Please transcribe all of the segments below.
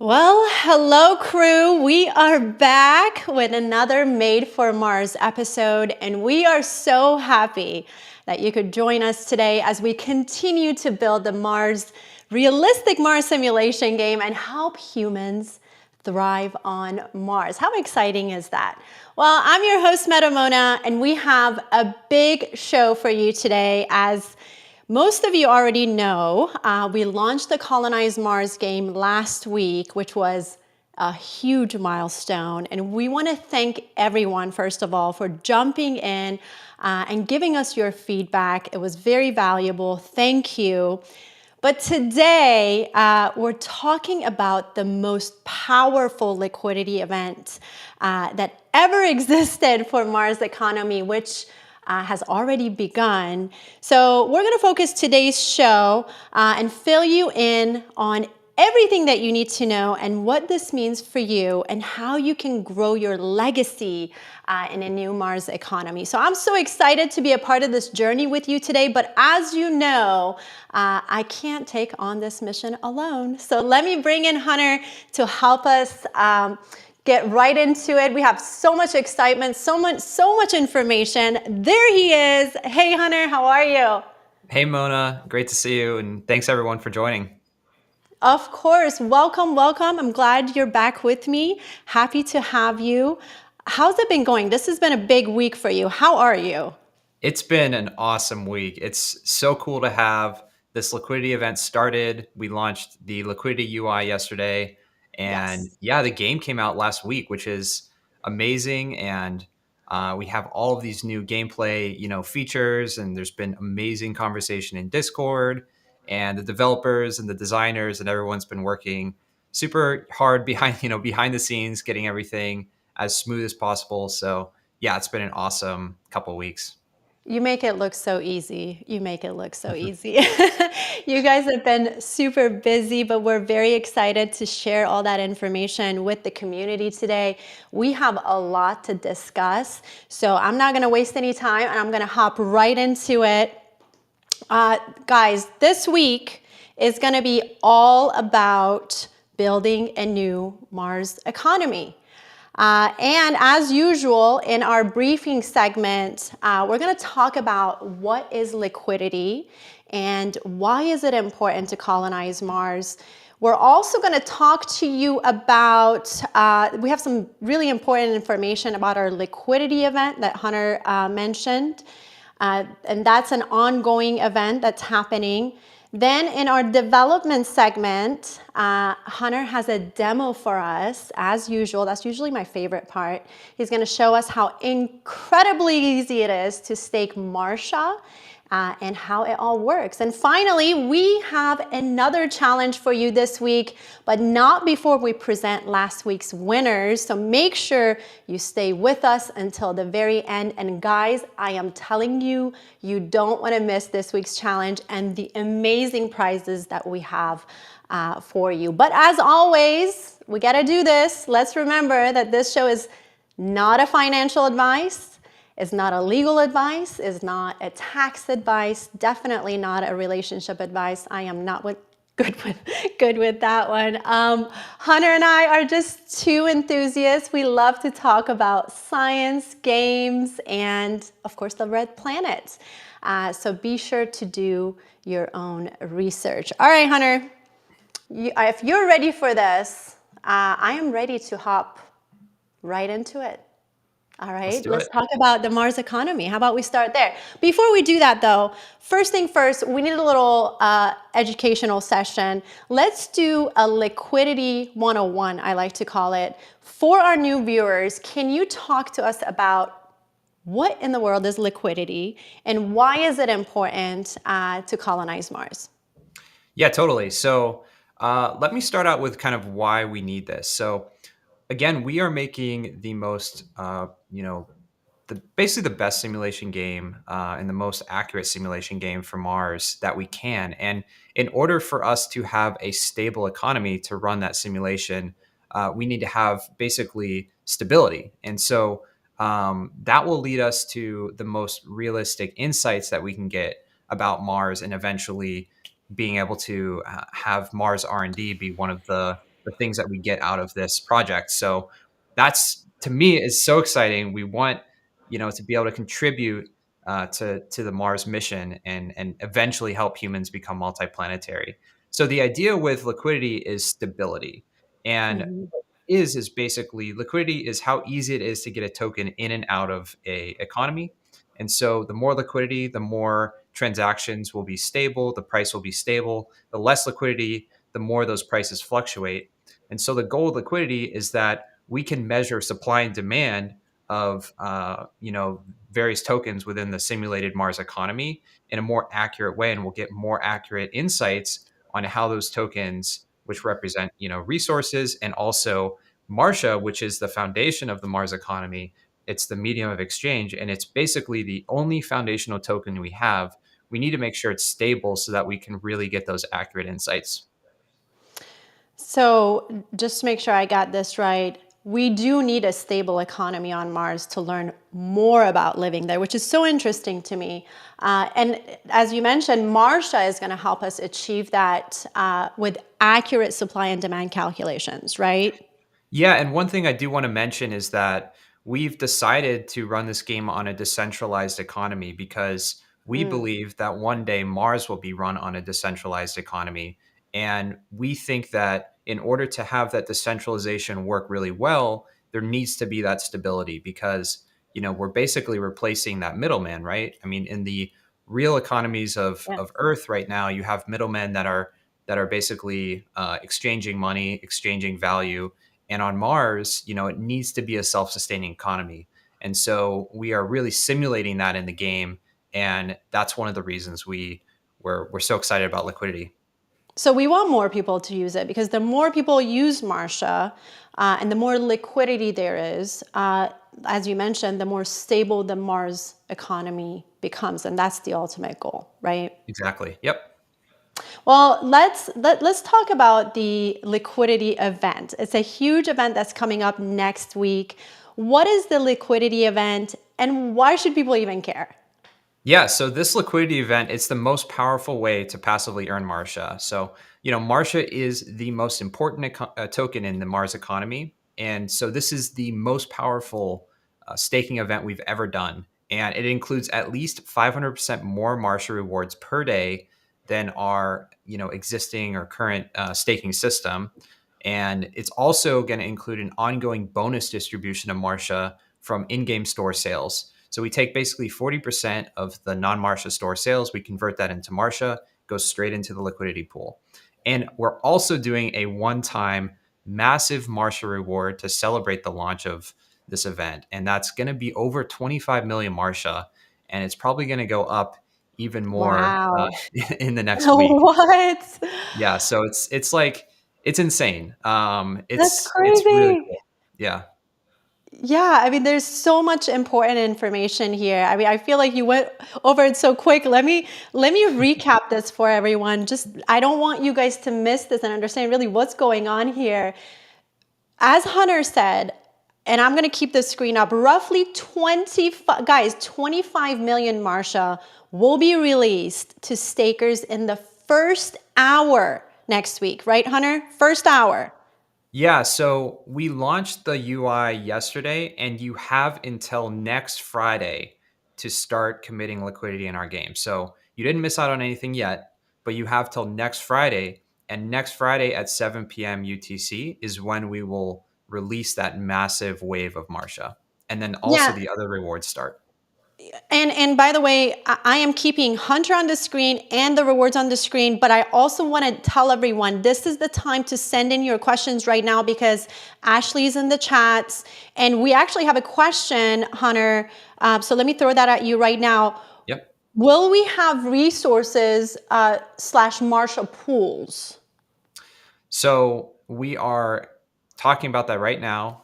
Well, hello, crew. We are back with another Made for Mars episode, and we are so happy that you could join us today as we continue to build the realistic Mars simulation game and help humans thrive on Mars. How exciting is that? Well, I'm your host, Metamona, and we have a big show for you today. As most of you already know, we launched the Colonize Mars game last week, which was a huge milestone. And we want to thank everyone, first of all, for jumping in and giving us your feedback. It was very valuable. Thank you. But today, we're talking about the most powerful liquidity event that ever existed for Mars economy, which has already begun. So we're going to focus today's show and fill you in on everything that you need to know and what this means for you and how you can grow your legacy in a new Mars economy. So I'm so excited to be a part of this journey with you today, but as you know, I can't take on this mission alone. So let me bring in Hunter to help us get right into it. We have so much excitement, so much information. There he is. Hey Hunter, how are you? Hey Mona, great to see you, and thanks everyone for joining. Of course, welcome. I'm glad you're back with me. Happy to have you. How's it been going? This has been a big week for you. How are you? It's been an awesome week. It's so cool to have this liquidity event started. We launched the liquidity UI yesterday, and Yes. yeah, the game came out last week, which is amazing. And we have all of these new gameplay, features, and there's been amazing conversation in Discord, and the developers and the designers and everyone's been working super hard behind, behind the scenes, getting everything as smooth as possible. So yeah, it's been an awesome couple weeks. You make it look so easy. You make it look so easy. You guys have been super busy, but we're very excited to share all that information with the community today. We have a lot to discuss, so I'm not going to waste any time and I'm going to hop right into it. Guys, this week is going to be all about building a new Mars economy. And as usual, in our briefing segment, we're going to talk about what is liquidity and why is it important to colonize Mars. We're also going to talk to you about, we have some really important information about our liquidity event that Hunter mentioned. And that's an ongoing event that's happening. Then in our development segment, Hunter has a demo for us, as usual. That's usually my favorite part. He's going to show us how incredibly easy it is to stake Martia and how it all works. And finally, we have another challenge for you this week, but not before we present last week's winners. So make sure you stay with us until the very end. And guys, I am telling you, you don't want to miss this week's challenge and the amazing prizes that we have for you. But as always, we got to do this. Let's remember that this show is not a financial advice. It's not a legal advice, it's not a tax advice, definitely not a relationship advice. I am not good with that one. Hunter and I are just two enthusiasts. We love to talk about science, games, and of course the red planet. So be sure to do your own research. All right, Hunter, if you're ready for this, I am ready to hop right into it. All Let's right, do let's it. talk about the Mars economy. How about we start there? Before we do that though, first thing first, we need a little educational session. Let's do a liquidity 101, I like to call it. For our new viewers, can you talk to us about what in the world is liquidity and why is it important to colonize Mars? Yeah, totally. So let me start out with kind of why we need this. So again, we are making the most, basically the best simulation game and the most accurate simulation game for Mars that we can. And in order for us to have a stable economy to run that simulation, we need to have basically stability. And so that will lead us to the most realistic insights that we can get about Mars, and eventually being able to have Mars R&D be one of the the things that we get out of this project. So that's, to me, is so exciting. We want, to be able to contribute to the Mars mission and eventually help humans become multiplanetary. So the idea with liquidity is stability. And Mhm. is basically, liquidity is how easy it is to get a token in and out of a economy. And so the more liquidity, the more transactions will be stable, the price will be stable. The less liquidity, the more those prices fluctuate. And so the goal of liquidity is that we can measure supply and demand of various tokens within the simulated Mars economy in a more accurate way, and we'll get more accurate insights on how those tokens, which represent resources, and also Martia, which is the foundation of the Mars economy. It's the medium of exchange, and it's basically the only foundational token we have. We need to make sure it's stable so that we can really get those accurate insights. So, just to make sure I got this right, we do need a stable economy on Mars to learn more about living there, which is so interesting to me. And as you mentioned, Martia is going to help us achieve that with accurate supply and demand calculations, right? Yeah, and one thing I do want to mention is that we've decided to run this game on a decentralized economy because we Mm. believe that one day Mars will be run on a decentralized economy. And we think that in order to have that decentralization work really well, there needs to be that stability because, we're basically replacing that middleman, right? I mean, in the real economies Yeah. of Earth right now, you have middlemen that are basically exchanging money, exchanging value, and on Mars, it needs to be a self-sustaining economy. And so we are really simulating that in the game. And that's one of the reasons we're so excited about liquidity. So we want more people to use it because the more people use Martia and the more liquidity there is, as you mentioned, the more stable the Mars economy becomes, and that's the ultimate goal, right? Exactly. Yep. Well, let's talk about the liquidity event. It's a huge event that's coming up next week. What is the liquidity event, and why should people even care? Yeah, so this liquidity event, it's the most powerful way to passively earn Martia. So, Martia is the most important token in the Mars economy. And so this is the most powerful staking event we've ever done. And it includes at least 500% more Martia rewards per day than our, existing or current staking system. And it's also going to include an ongoing bonus distribution of Martia from in-game store sales. So we take basically 40% of the non-Martia store sales, we convert that into Martia, goes straight into the liquidity pool. And we're also doing a one-time massive Martia reward to celebrate the launch of this event. And that's going to be over 25 million Martia. And it's probably going to go up even more Wow. in the next week. What? Yeah. So it's like, it's insane. That's It's really crazy. cool. Yeah. Yeah, I mean, there's so much important information here. I mean, I feel like you went over it so quick. Let me recap this for everyone. Just I don't want you guys to miss this and understand really what's going on here. As Hunter said, and I'm going to keep the screen up, roughly 25 million Martia will be released to stakers in the first hour next week, right, Hunter? First hour. Yeah, so we launched the UI yesterday, and you have until next Friday to start committing liquidity in our game. So you didn't miss out on anything yet, but you have till next Friday. And next Friday at 7 p.m. UTC is when we will release that massive wave of Martia. And then also Yeah, the other rewards start. and by the way, I am keeping Hunter on the screen and the rewards on the screen, but I also want to tell everyone this is the time to send in your questions right now because Ashley's in the chats, and we actually have a question, Hunter. So let me throw that at you right now. Yep. Will we have resources slash Marshall pools? So we are talking about that right now.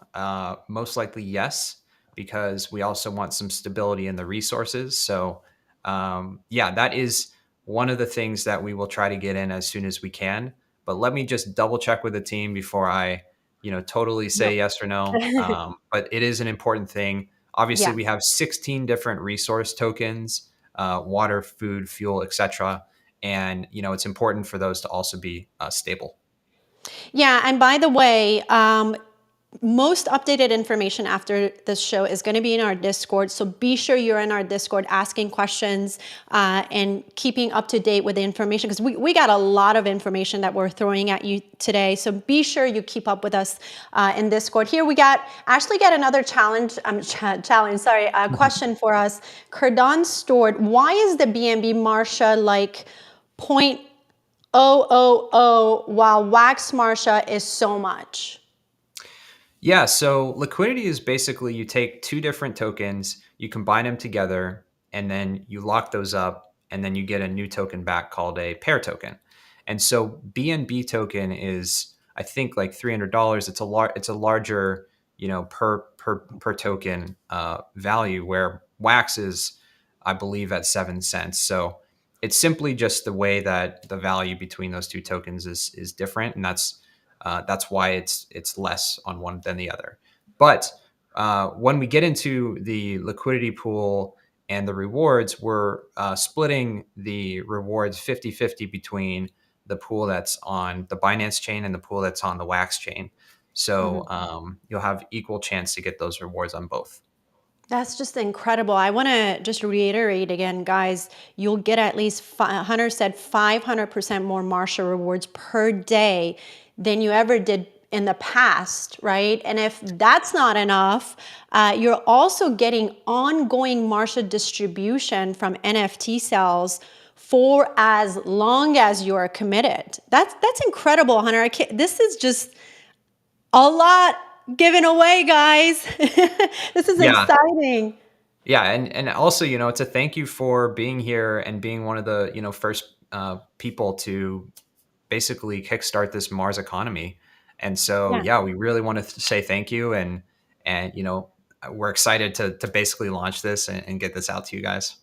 Most likely, yes, because we also want some stability in the resources. So, yeah, that is one of the things that we will try to get in as soon as we can. But let me just double check with the team before I, totally No. say yes or no. But it is an important thing. Obviously, Yeah. we have 16 different resource tokens, water, food, fuel, etc. And it's important for those to also be stable. Yeah, and by the way, most updated information after this show is going to be in our Discord. So be sure you're in our Discord asking questions and keeping up to date with the information, because we got a lot of information that we're throwing at you today. So be sure you keep up with us in Discord. Here we got Ashley got another question for us. Cardon stored. Why is the BNB Martia like 0.000 while Wax Martia is so much? Yeah, so liquidity is basically you take two different tokens, you combine them together, and then you lock those up, and then you get a new token back called a pair token. And so BNB token is, I think, like $300. It's a larger, per token value, where Wax is, I believe, at 7 cents. So it's simply just the way that the value between those two tokens is different, and that's why it's less on one than the other. But when we get into the liquidity pool and the rewards, we're splitting the rewards 50-50 between the pool that's on the Binance chain and the pool that's on the Wax chain. So you'll have equal chance to get those rewards on both. That's just incredible. I want to just reiterate again, guys, you'll get at least, Hunter said, 500% more Marshall rewards per day than you ever did in the past, right? And if that's not enough, you're also getting ongoing Marshall distribution from NFT sales for as long as you're committed. That's incredible, Hunter. This is just a lot given away, guys. This is Yeah. exciting. Yeah, and also, it's a thank you for being here and being one of the, first people to basically kickstart this Mars economy. And so, Yeah. yeah, we really want to say thank you, and we're excited to basically launch this and get this out to you guys.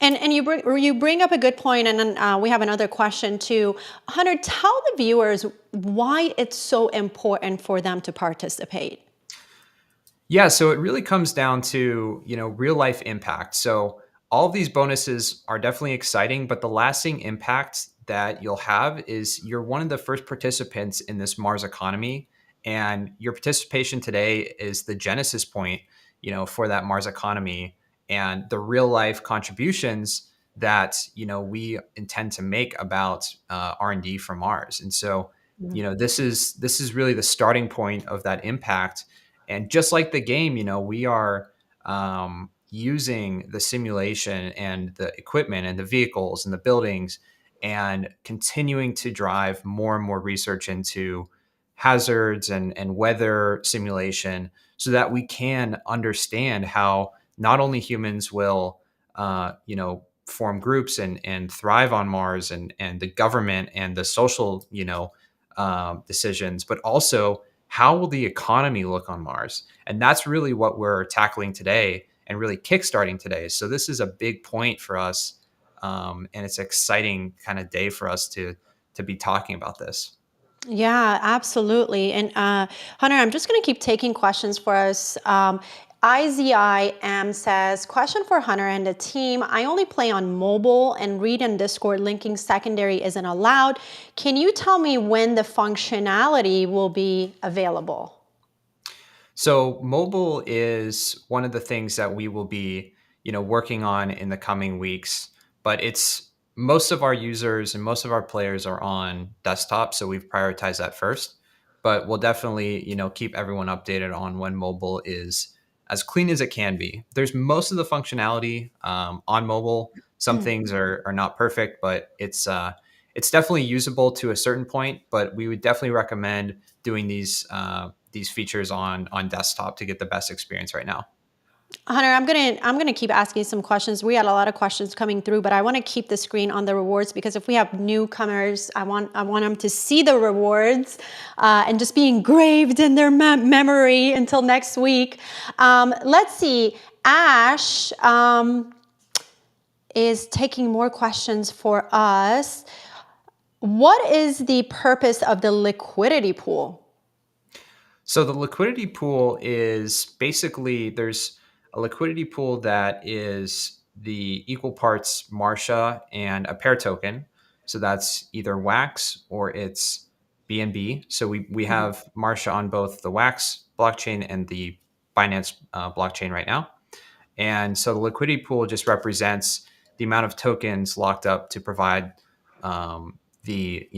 And you bring up a good point, and then we have another question too. Hunter, tell the viewers why it's so important for them to participate. Yeah, so it really comes down to, real life impact. So all of these bonuses are definitely exciting, but the lasting impact that you'll have is you're one of the first participants in this Mars economy, and your participation today is the genesis point, for that Mars economy and the real life contributions that, we intend to make about R&D for Mars. And so, this is really the starting point of that impact. And just like the game, we are using the simulation and the equipment and the vehicles and the buildings, and continuing to drive more and more research into hazards and weather simulation, so that we can understand how not only humans will, form groups and thrive on Mars, and the government and the social, decisions, but also how will the economy look on Mars? And that's really what we're tackling today and really kickstarting today. So this is a big point for us, and it's an exciting kind of day for us to be talking about this. Yeah, absolutely. And Hunter, I'm just going to keep taking questions for us. IZIM says, question for Hunter and the team. I only play on mobile and read in Discord linking secondary isn't allowed. Can you tell me when the functionality will be available? So mobile is one of the things that we will be, working on in the coming weeks. But it's most of our users and most of our players are on desktop, so we've prioritized that first. But we'll definitely, keep everyone updated on when mobile is as clean as it can be. There's most of the functionality on mobile. Some things are not perfect, but it's definitely usable to a certain point. But we would definitely recommend doing these features on desktop to get the best experience right now. Hunter, I'm gonna keep asking some questions. We had a lot of questions coming through, but I want to keep the screen on the rewards, because if we have newcomers, I want them to see the rewards and just be engraved in their memory until next week. Let's see. Ash is taking more questions for us. What is the purpose of the liquidity pool? So the liquidity pool is basically, there's a liquidity pool that is the equal parts Martia and a pair token. So that's either Wax or it's BNB. So we Mhm. have Martia on both the Wax blockchain and the Binance blockchain right now. And so the liquidity pool just represents the amount of tokens locked up to provide the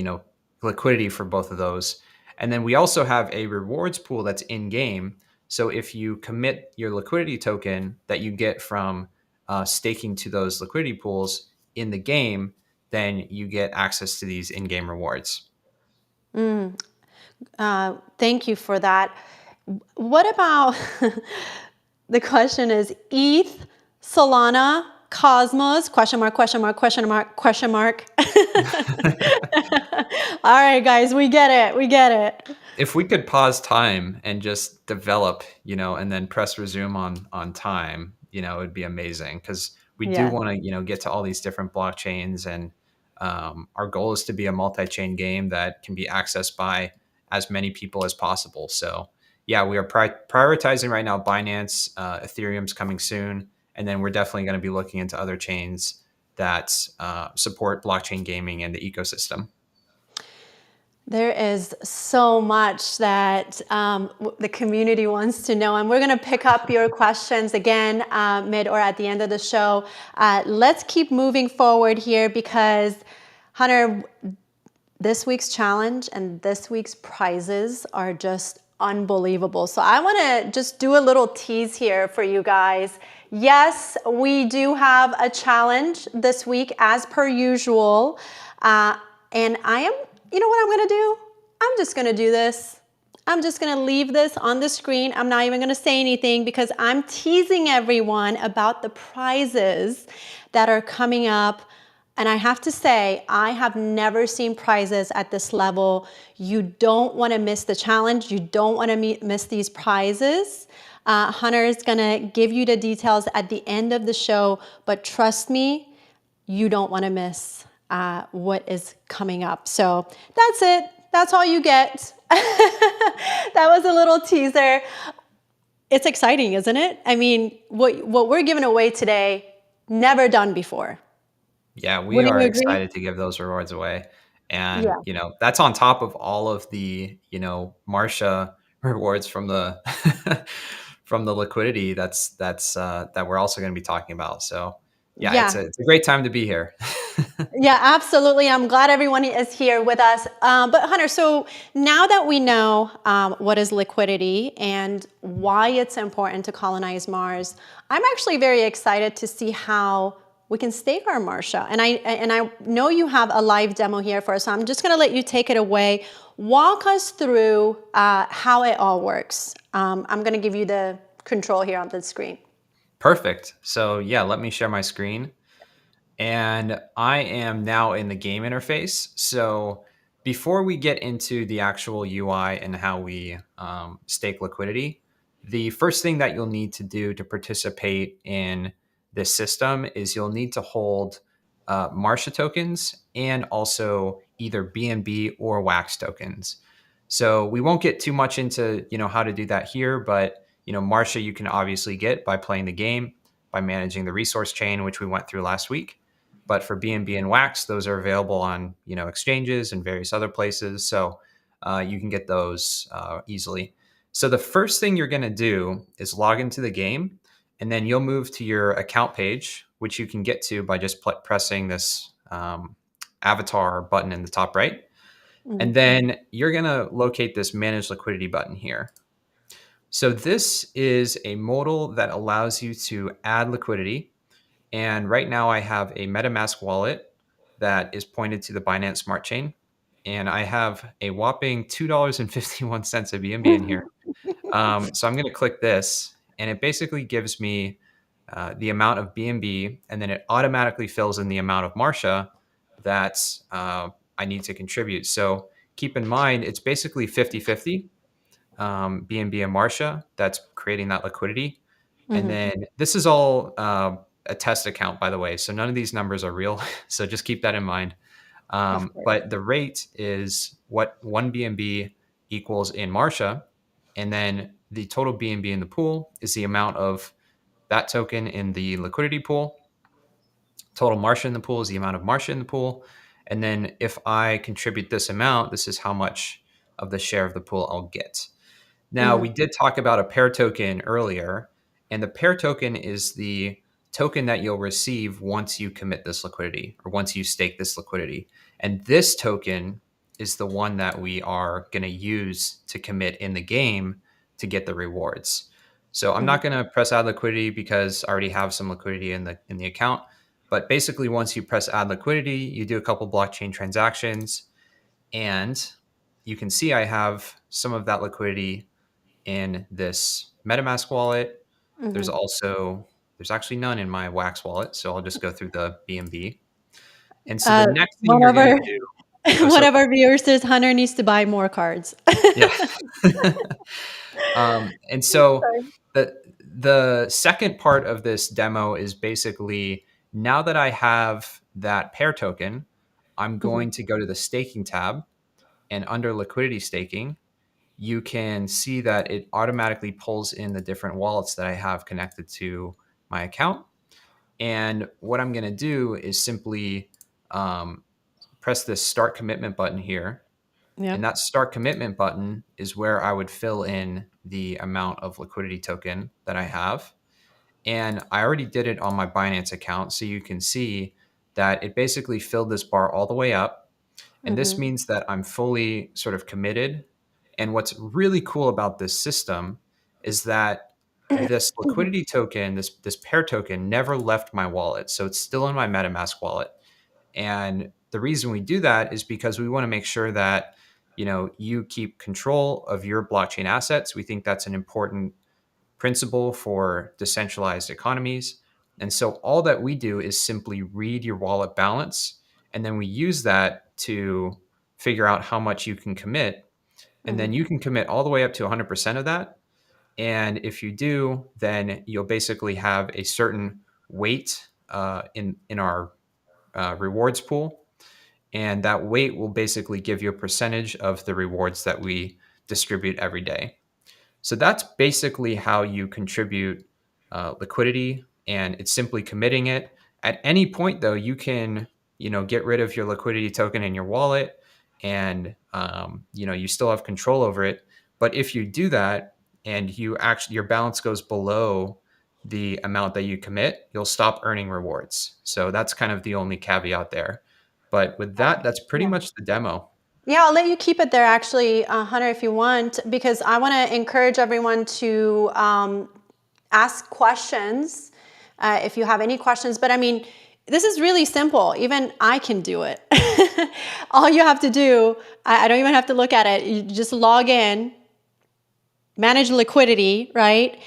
liquidity for both of those. And then we also have a rewards pool that's in game. So if you commit your liquidity token that you get from staking to those liquidity pools in the game, then you get access to these in-game rewards. Thank you for that. What about the question is ETH, Solana, Cosmos, question mark, question mark, question mark, question mark. All right, guys, we get it. We get it. If we could pause time and just develop, and then press resume on time, it would be amazing because we do Yeah. want to, get to all these different blockchains, and our goal is to be a multi-chain game that can be accessed by as many people as possible. So yeah, we are prioritizing right now Binance, Ethereum's coming soon, and then we're definitely going to be looking into other chains that support blockchain gaming and the ecosystem. There is so much that the community wants to know, and we're going to pick up your questions again mid or at the end of the show. Let's keep moving forward here because, Hunter, this week's challenge and this week's prizes are just unbelievable. So I want to just do a little tease here for you guys. Yes, we do have a challenge this week as per usual. And you know what I'm going to do? I'm just going to do this. I'm just going to leave this on the screen. I'm not even going to say anything because I'm teasing everyone about the prizes that are coming up. And I have to say, I have never seen prizes at this level. You don't want to miss the challenge. You don't want to miss these prizes. Hunter is going to give you the details at the end of the show, but trust me, you don't want to miss what is coming up. So that's it. That's all you get. That was a little teaser. It's exciting, isn't it? I mean, what we're giving away today, never done before. Yeah, we Wouldn't are you agree? excited to give those rewards away. And, Yeah. that's on top of all of the, Martia rewards from the from the liquidity that we're also going to be talking about. So, yeah, it's Yeah. a great time to be here. Yeah, absolutely. I'm glad everyone is here with us. But Hunter, so now that we know what is liquidity and why it's important to colonize Mars, I'm actually very excited to see how we can stake our Martia. And I know you have a live demo here for us, so I'm just going to let you take it away. Walk us through how it all works. I'm going to give you the control here on the screen. Perfect. So, yeah, let me share my screen. And I am now in the game interface. So before we get into the actual UI and how we stake liquidity, the first thing that you'll need to do to participate in this system is you'll need to hold Martia tokens and also either BNB or Wax tokens. So we won't get too much into how to do that here, but Martia you can obviously get by playing the game, by managing the resource chain, which we went through last week. But for BNB and Wax, those are available on exchanges and various other places, so you can get those easily. So the first thing you're going to do is log into the game, and then you'll move to your account page, which you can get to by just pressing this avatar button in the top right. And Mhm. then you're going to locate this Manage Liquidity button here. So this is a modal that allows you to add liquidity. And right now I have a MetaMask wallet that is pointed to the Binance Smart Chain. And I have a whopping $2.51 of BNB in here. So I'm going to click this, and it basically gives me the amount of BNB, and then it automatically fills in the amount of Martia that I need to contribute. So keep in mind, it's basically 50-50 BNB and Martia that's creating that liquidity. And Mhm. then this is all a test account, by the way. So none of these numbers are real. So just keep that in mind. Of course. But the rate is what one BNB equals in Martia. And then the total BNB in the pool is the amount of that token in the liquidity pool. Total Martia in the pool is the amount of Martia in the pool. And then if I contribute this amount, this is how much of the share of the pool I'll get. Now, Hmm. we did talk about a pair token earlier, and the pair token is the token that you'll receive once you commit this liquidity or once you stake this liquidity. And this token is the one that we are going to use to commit in the game to get the rewards. So I'm Hmm. not going to press add liquidity because I already have some liquidity in the account. But basically, once you press add liquidity, you do a couple blockchain transactions, and you can see I have some of that liquidity in this MetaMask wallet. Hmm. There's actually none in my Wax wallet, so I'll just go through the BNB. And so the Uh, next thing one you're of gonna our do, oh, one so of our viewers says Hunter needs to buy more cards. yeah. And so Sorry. the second part of this demo is basically now that I have that pair token, I'm Hmm. going to go to the staking tab, and under liquidity staking, you can see that it automatically pulls in the different wallets that I have connected to my account. And what I'm going to do is simply um, press this start commitment button here. And Yep. that start commitment button is where I would fill in the amount of liquidity token that I have. And I already did it on my Binance account. So you can see that it basically filled this bar all the way up. And this Hmm. means that I'm fully sort of committed. And what's really cool about this system is that this liquidity token, this pair token, never left my wallet. So it's still in my MetaMask wallet. And the reason we do that is because we want to make sure that you keep control of your blockchain assets. We think that's an important principle for decentralized economies. And so all that we do is simply read your wallet balance, and then we use that to figure out how much you can commit. And Hmm. then you can commit all the way up to 100% of that. And if you do, then you'll basically have a certain weight in our rewards pool. And that weight will basically give you a percentage of the rewards that we distribute every day. So that's basically how you contribute liquidity, and it's simply committing it. At any point, though, you can get rid of your liquidity token in your wallet, and you still have control over it. But if you do that and your balance goes below the amount that you commit, you'll stop earning rewards. So that's kind of the only caveat there. But with that, Okay. that's pretty Yeah. much the demo. Yeah, I'll let you keep it there actually, Hunter, if you want, because I want to encourage everyone to ask questions if you have any questions. But I mean, this is really simple. Even I can do it. All you have to do, I don't even have to look at it. You just log in, manage liquidity, right?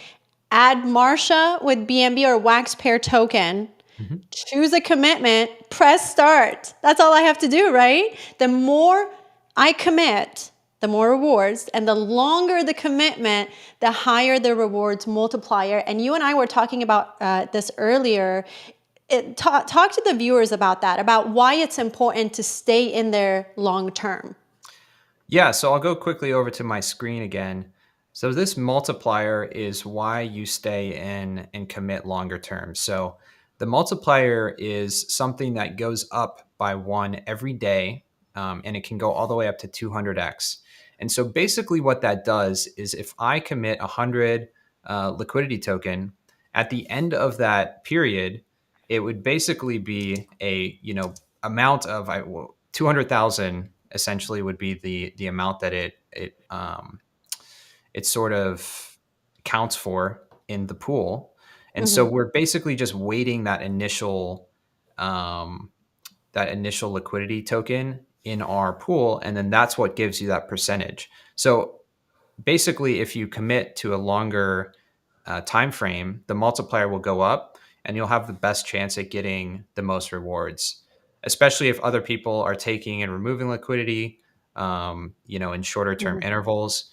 Add Martia with BNB or Wax Pair token. Mhm. Choose a commitment, press start. That's all I have to do, right? The more I commit, the more rewards, and the longer the commitment, the higher the rewards multiplier. And you and I were talking about this earlier. Talk to the viewers about that, about why it's important to stay in there long term. Yeah, so I'll go quickly over to my screen again. So this multiplier is why you stay in and commit longer term. So the multiplier is something that goes up by one every day, and it can go all the way up to 200x. And so basically, what that does is if I commit 100 liquidity token at the end of that period, it would basically be a amount of 200,000 essentially would be the amount that it sort of counts for in the pool. And so Hmm. we're basically just waiting um, that initial liquidity token in our pool, and then that's what gives you that percentage. So basically, if you commit to a longer time frame, the multiplier will go up, and you'll have the best chance at getting the most rewards. Especially if other people are taking and removing liquidity, in shorter term Hmm. intervals,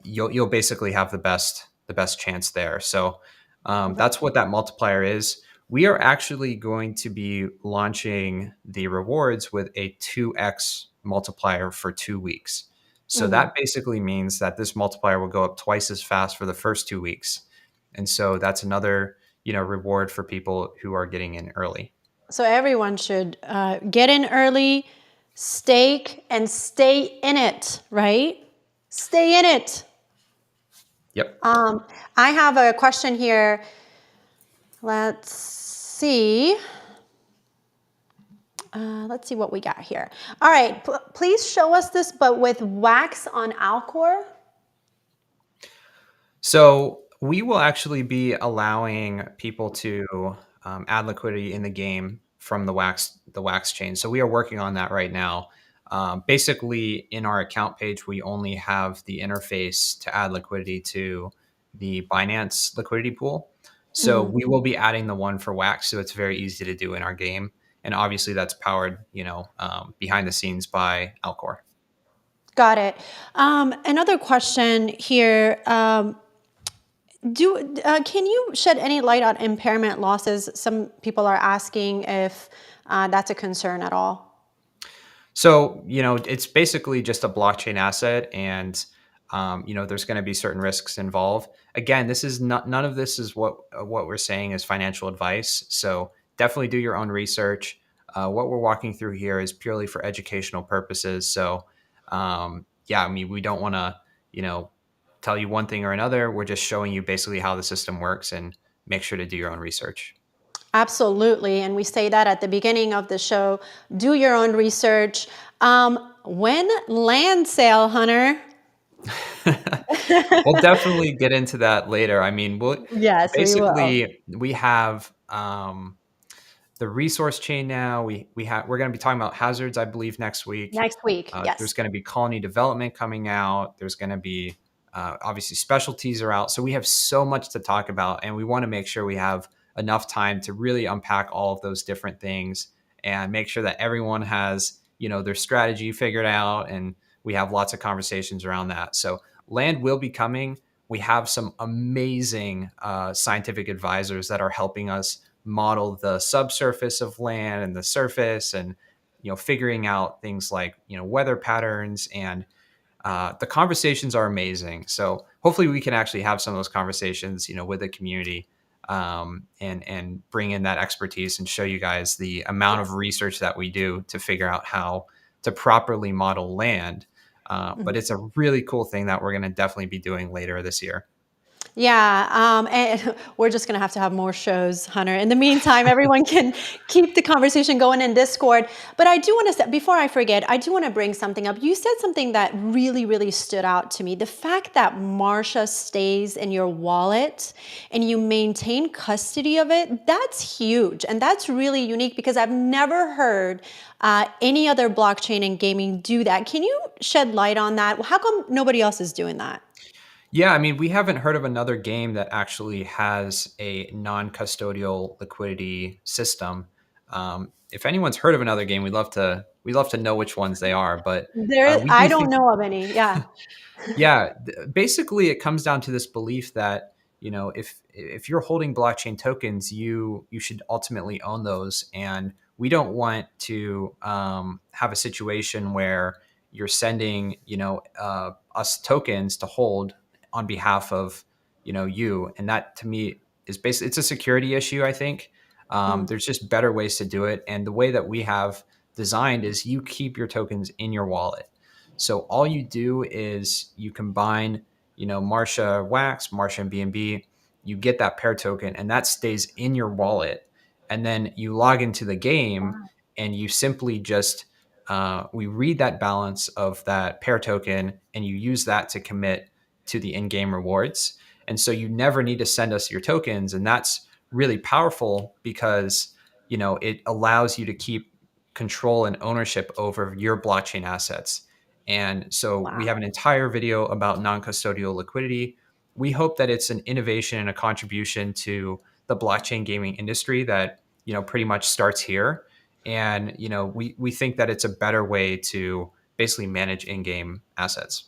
you'll basically have the best chance there. So Okay. that's what that multiplier is. We are actually going to be launching the rewards with a 2x multiplier for 2 weeks. So Hmm. that basically means that this multiplier will go up twice as fast for the first 2 weeks. And so that's another, reward for people who are getting in early. So everyone should get in early, stake and stay in it, right? Stay in it. Yep. I have a question here. Let's see. Let's see what we got here. All right, please show us this, but with wax on Alcor. So we will actually be allowing people to add liquidity in the game from the wax chain. So we are working on that right now. Basically, in our account page, we only have the interface to add liquidity to the Binance liquidity pool. So Mhm. we will be adding the one for wax, so it's very easy to do in our game. And obviously, that's powered, behind the scenes by Alcor. Got it. Another question here. Can you shed any light on impairment losses? Some people are asking if that's a concern at all. So, it's basically just a blockchain asset, and there's going to be certain risks involved. Again, this is not none of this is what we're saying is financial advice. So definitely do your own research. What we're walking through here is purely for educational purposes. So, yeah, I mean, we don't want to, tell you one thing or another. We're just showing you basically how the system works, and make sure to do your own research. Absolutely. And we say that at the beginning of the show. Do your own research. When land sale, Hunter? We'll definitely get into that later. I mean, Yes, we will. we have the resource chain now. We're going to be talking about hazards, I believe, next week. Next week. There's Yes. going to be colony development coming out. There's going to be obviously specialties are out. So we have so much to talk about, and we want to make sure we have enough time to really unpack all of those different things and make sure that everyone has their strategy figured out, and we have lots of conversations around that. So land will be coming. We have some amazing scientific advisors that are helping us model the subsurface of land and the surface, and figuring out things like weather patterns, and the conversations are amazing. So hopefully we can actually have some of those conversations with the community, and bring in that expertise and show you guys the amount of Yes. research that we do to figure out how to properly model land. But it's a really cool thing that we're going to definitely be doing later this year. Yeah, and we're just going to have more shows, Hunter. In the meantime, everyone can keep the conversation going in Discord. But I do want to say, before I forget, I do want to bring something up. You said something that really, really stood out to me. The fact that Martia stays in your wallet and you maintain custody of it, that's huge. And that's really unique because I've never heard any other blockchain in gaming do that. Can you shed light on that? How come nobody else is doing that? Yeah, I mean, we haven't heard of another game that actually has a non-custodial liquidity system. If anyone's heard of another game, we'd love to know which ones they are. But we I do don't think, know of any. Yeah. yeah, basically, it comes down to this belief that if you're holding blockchain tokens, you should ultimately own those, and we don't want to have a situation where you're sending us tokens to hold on behalf of you, and that to me is basically it's a security issue. I think Mm. there's just better ways to do it, and the way that we have designed is you keep your tokens in your wallet. So all you do is you combine, Martia Wax, Martia and BNB, you get that pair token, and that stays in your wallet. And then you log into the game, Wow. and you simply just we read that balance of that pair token, and you use that to commit to the in-game rewards. And so you never need to send us your tokens, and that's really powerful because it allows you to keep control and ownership over your blockchain assets. And so we have Wow. an entire video about non-custodial liquidity. We hope that it's an innovation and a contribution to the blockchain gaming industry that pretty much starts here. And we think that it's a better way to basically manage in-game assets.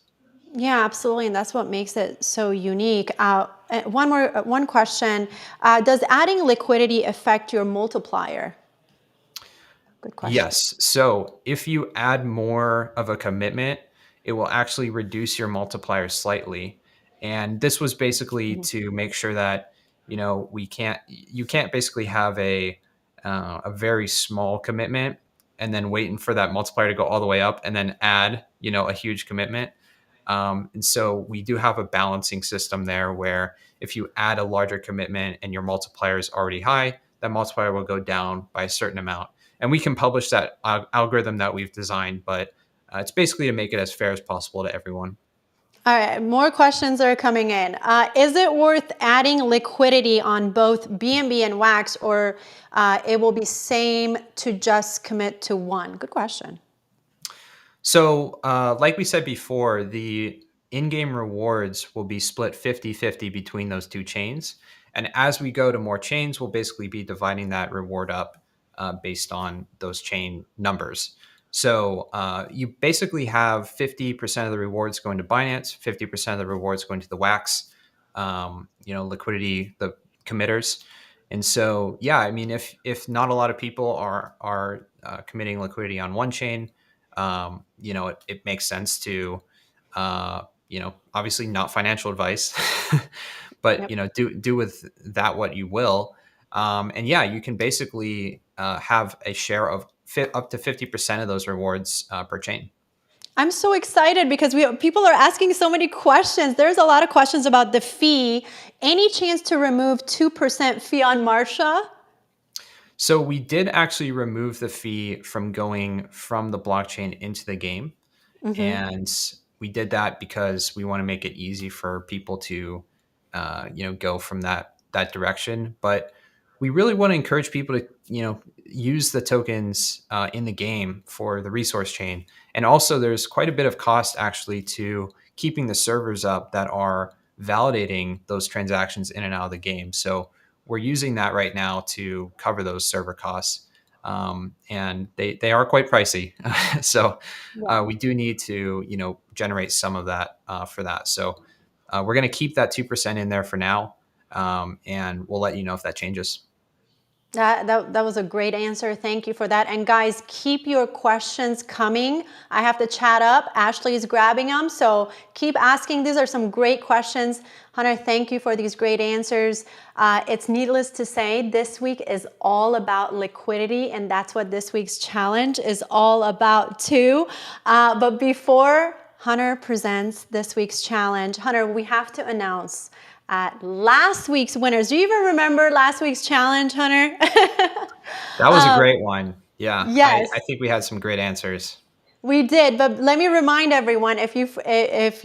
Yeah, absolutely. And that's what makes it so unique. One question. Does adding liquidity affect your multiplier? Good question. Yes. So if you add more of a commitment, it will actually reduce your multiplier slightly. And this was basically Mhm. to make sure that you can't basically have a very small commitment. and then waiting for that multiplier to go all the way up and then add, a huge commitment. And so we do have a balancing system there where if you add a larger commitment and your multiplier is already high, that multiplier will go down by a certain amount. And we can publish that algorithm that we've designed, but it's basically to make it as fair as possible to everyone. All right, more questions are coming in. Is it worth adding liquidity on both BNB and Wax, or it will be same to just commit to one? Good question. So, like we said before, the in game rewards will be split 50-50 between those two chains. And as we go to more chains, we'll basically be dividing that reward up based on those chain numbers. So, you basically have 50% of the rewards going to Binance, 50% of the rewards going to the Wax, liquidity, the committers. And so, yeah, I mean, if not a lot of people are committing liquidity on one chain, it makes sense to, obviously not financial advice, but Yep. do with that what you will. And yeah, you can basically have a share of up to 50% of those rewards per chain. I'm so excited because people are asking so many questions. There's a lot of questions about the fee. Any chance to remove 2% fee on Martia? So we did actually remove the fee from going from the blockchain into the game. Mm-hmm. And we did that because we want to make it easy for people to go from that direction. But we really want to encourage people to use the tokens in the game for the resource chain. And also there's quite a bit of cost actually to keeping the servers up that are validating those transactions in and out of the game. So we're using that right now to cover those server costs, and they are quite pricey. So we do need to generate some of that for that. So we're going to keep that 2% in there for now, and we'll let you know if that changes. That was a great answer. Thank you for that. And guys, keep your questions coming. I have the chat up. Ashley is grabbing them. So keep asking. These are some great questions. Hunter, thank you for these great answers. It's needless to say, this week is all about liquidity, and that's what this week's challenge is all about too. But before Hunter presents this week's challenge, Hunter, we have to announce last week's winners. Do you even remember last week's challenge, Hunter? That was a great one. Yeah, Yes, I think we had some great answers. we did. But let me remind everyone, if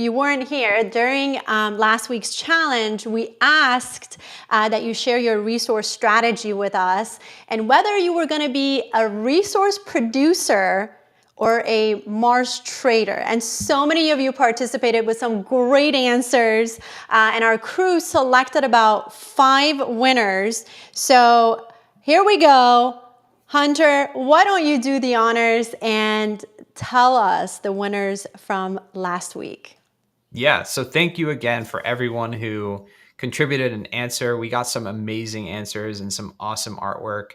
you weren't here during last week's challenge, we asked that you share your resource strategy with us and whether you were going to be a resource producer or a Mars trader. And so many of you participated with some great answers, and our crew selected about 5 winners. So here we go. Hunter, why don't you do the honors and tell us the winners from last week? Yeah, so thank you again for everyone who contributed an answer. We got some amazing answers and some awesome artwork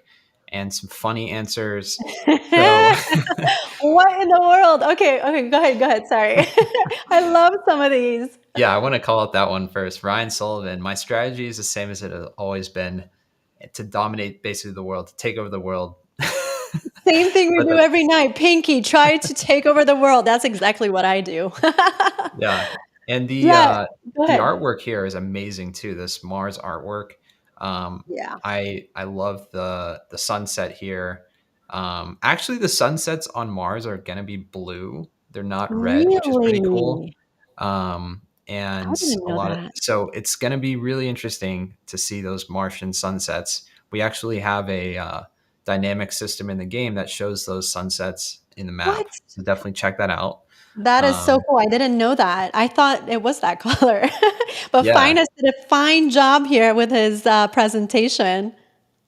and some funny answers. So What in the world? Okay, go ahead. Sorry. I love some of these. yeah, I want to call out that one first. Ryan Sullivan, my strategy is the same as it has always been, to dominate basically the world, to take over the world. Same thing we But do every night. Pinky, try to take over the world. That's exactly what I do. yeah, and Yeah, go the ahead. artwork here is amazing too. This Mars artwork, Yeah. I love the sunset here. Actually, the sunsets on Mars are gonna be blue. They're not red, which is pretty cool. Really? I And didn't a know lot of that. so it's gonna be really interesting to see those Martian sunsets. We actually have a dynamic system in the game that shows those sunsets in the What? map. So definitely check that out. That is so Um, cool. I didn't know that. I thought it was that color. But yeah, Finest did a fine job here with his presentation.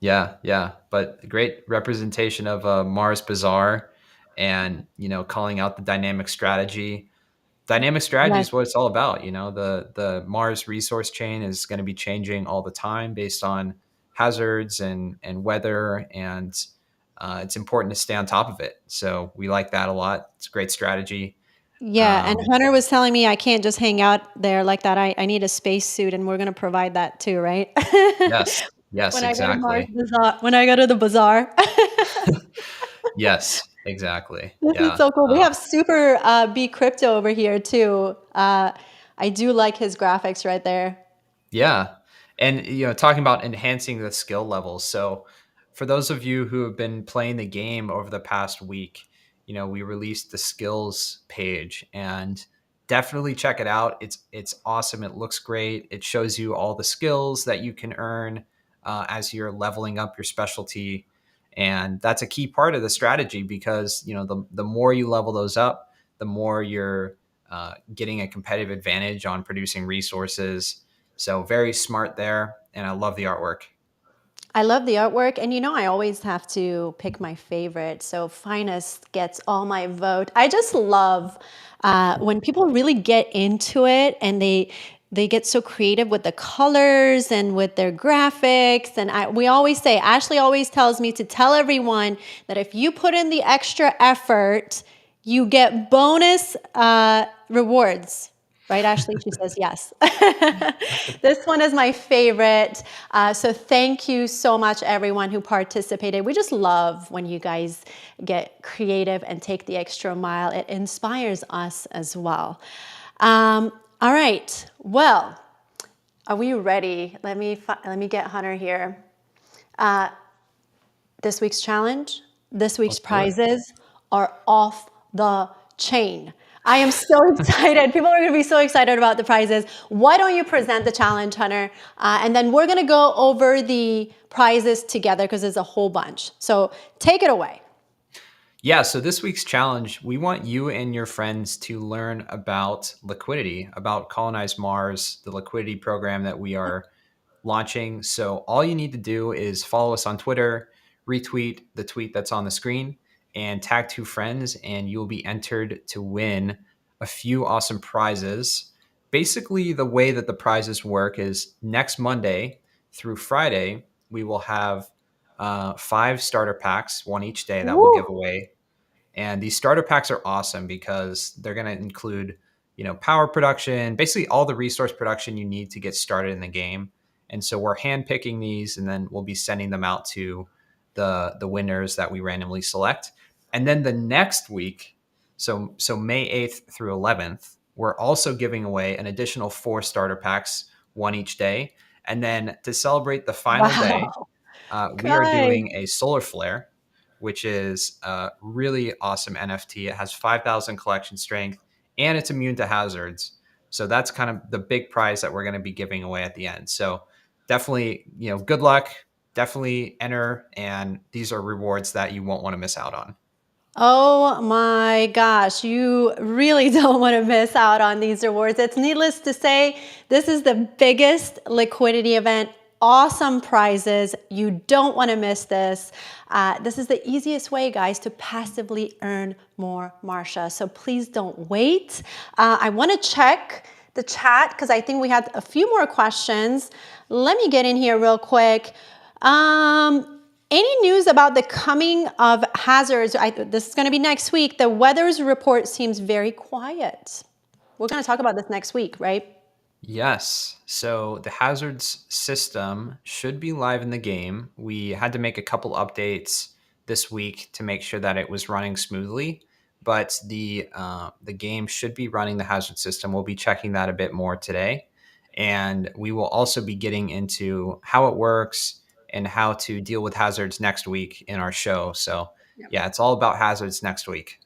yeah. But great representation of Mars Bazaar, and calling out the dynamic strategy. Dynamic strategy Yes. is what it's all about. The Mars resource chain is going to be changing all the time based on hazards and weather, and it's important to stay on top of it. So we like that a lot. It's a great strategy. Yeah, and Um, Hunter was telling me I can't just hang out there like that. I need a space suit, and we're gonna provide that too, right? yes, yes, When I go to Mars exactly. Bazaar, when I go to the bazaar. Yes. Exactly. This is Yeah. so cool. We have Super B Crypto over here too. I do like his graphics right there. Yeah. And talking about enhancing the skill levels. So for those of you who have been playing the game over the past week, we released the skills page and definitely check it out. It's awesome. It looks great. It shows you all the skills that you can earn as you're leveling up your specialty. And that's a key part of the strategy because the more you level those up, the more you're getting a competitive advantage on producing resources. So very smart there, and I love the artwork. I love the artwork, and I always have to pick my favorite. So Finest gets all my vote. I just love when people really get into it and they get so creative with the colors and with their graphics. And we always say, Ashley always tells me to tell everyone that if you put in the extra effort, you get bonus rewards. Right, Ashley? She says yes. This one is my favorite. So thank you so much, everyone who participated. We just love when you guys get creative and take the extra mile. It inspires us as well. All right. Well, are we ready? Let me get Hunter here. This week's challenge, this week's Let's do it. prizes are off the chain. I am so excited. People are going to be so excited about the prizes. Why don't you present the challenge, Hunter? And then we're going to go over the prizes together because there's a whole bunch. So take it away. Yeah, so this week's challenge, we want you and your friends to learn about liquidity, about Colonize Mars, the liquidity program that we are launching. So all you need to do is follow us on Twitter, retweet the tweet that's on the screen, and tag two friends, and you'll be entered to win a few awesome prizes. Basically, the way that the prizes work is next Monday through Friday, we will have 5 starter packs, one each day, that we'll Woo! give away. And these starter packs are awesome because they're going to include, power production, basically all the resource production you need to get started in the game. And so we're handpicking these, and then we'll be sending them out to the winners that we randomly select. And then the next week, so May 8th through 11th, we're also giving away an additional 4 starter packs, one each day. And then to celebrate the final day, Wow. we are Guys. doing a solar flare, which is a really awesome NFT. It has 5,000 collection strength and it's immune to hazards. So that's kind of the big prize that we're going to be giving away at the end. So definitely, good luck. Definitely enter. And these are rewards that you won't want to miss out on. Oh my gosh, you really don't want to miss out on these rewards. It's needless to say, this is the biggest liquidity event. Awesome prizes. You don't want to miss this. This is the easiest way, guys, to passively earn more Martia. So please don't wait. I want to check the chat because I think we had a few more questions. Let me get in here real quick. Any news about the coming of hazards? This is going to be next week. The weather's report seems very quiet. We're going to talk about this next week, right? Yes. So the hazards system should be live in the game. We had to make a couple updates this week to make sure that it was running smoothly, but the game should be running the hazard system. We'll be checking that a bit more today, and we will also be getting into how it works and how to deal with hazards next week in our show. So yeah, it's all about hazards next week.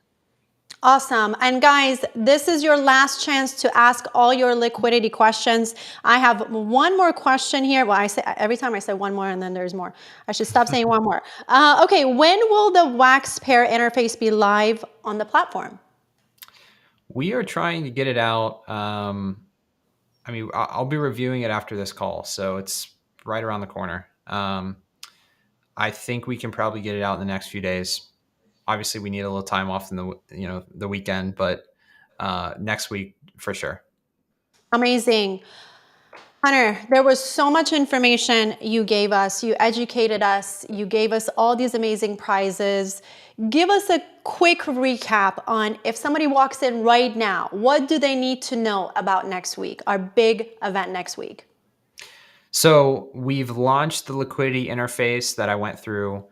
Awesome. And guys, this is your last chance to ask all your liquidity questions. I have one more question here. Well, I say every time I say one more and then there's more. I should stop saying one more. Okay, when will the wax pair interface be live on the platform? We are trying to get it out. I mean, I'll be reviewing it after this call, so it's right around the corner. I think we can probably get it out in the next few days. Obviously, we need a little time off in the weekend, but next week for sure. Amazing. Hunter, there was so much information you gave us. You educated us. You gave us all these amazing prizes. Give us a quick recap on if somebody walks in right now, what do they need to know about next week, our big event next week? So we've launched the liquidity interface that I went through.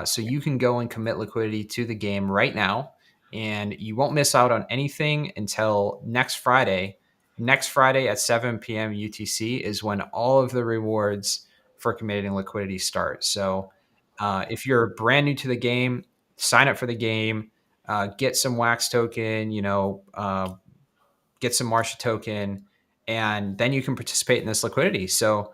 So you can go and commit liquidity to the game right now, and you won't miss out on anything until next Friday. Next Friday at 7 p.m. UTC is when all of the rewards for committing liquidity start. So if you're brand new to the game, sign up for the game, get some Wax token, get some Martia token, and then you can participate in this liquidity. So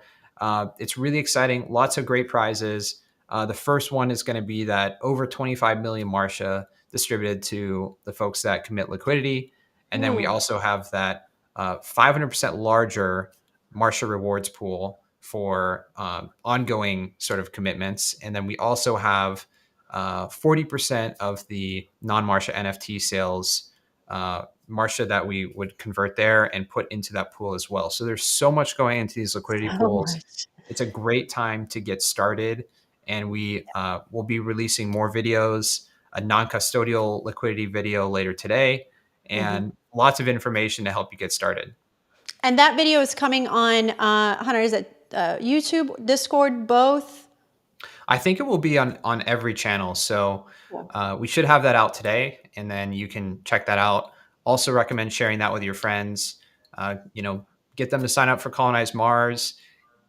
it's really exciting. Lots of great prizes. The first one is going to be that over 25 million Martia distributed to the folks that commit liquidity. And then we Hmm. also have that 500% larger Martia rewards pool for ongoing sort of commitments. And then we also have 40% of the non Martia NFT sales Martia that we would convert there and put into that pool as well. So there's so much going into these liquidity So pools. much. It's a great time to get started, and we will be releasing more videos, a non-custodial liquidity video later today, Mhm. and lots of information to help you get started. And that video is coming on, Hunter, is it YouTube, Discord, both? I think it will be on every channel. So Cool. we should have that out today, and then you can check that out. Also recommend sharing that with your friends. Get them to sign up for Colonize Mars.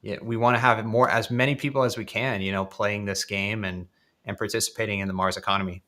Yeah, we want to have more as many people as we can, playing this game and participating in the Mars economy.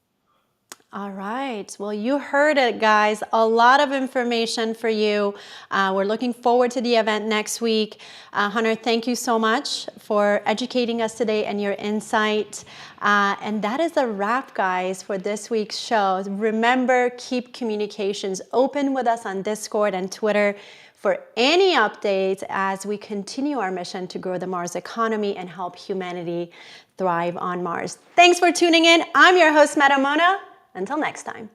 All right. Well, you heard it, guys. A lot of information for you. We're looking forward to the event next week. Hunter, thank you so much for educating us today and your insight. And that is a wrap, guys, for this week's show. Remember, keep communications open with us on Discord and Twitter for any updates as we continue our mission to grow the Mars economy and help humanity thrive on Mars. Thanks for tuning in. I'm your host, Meta Mona. Until next time.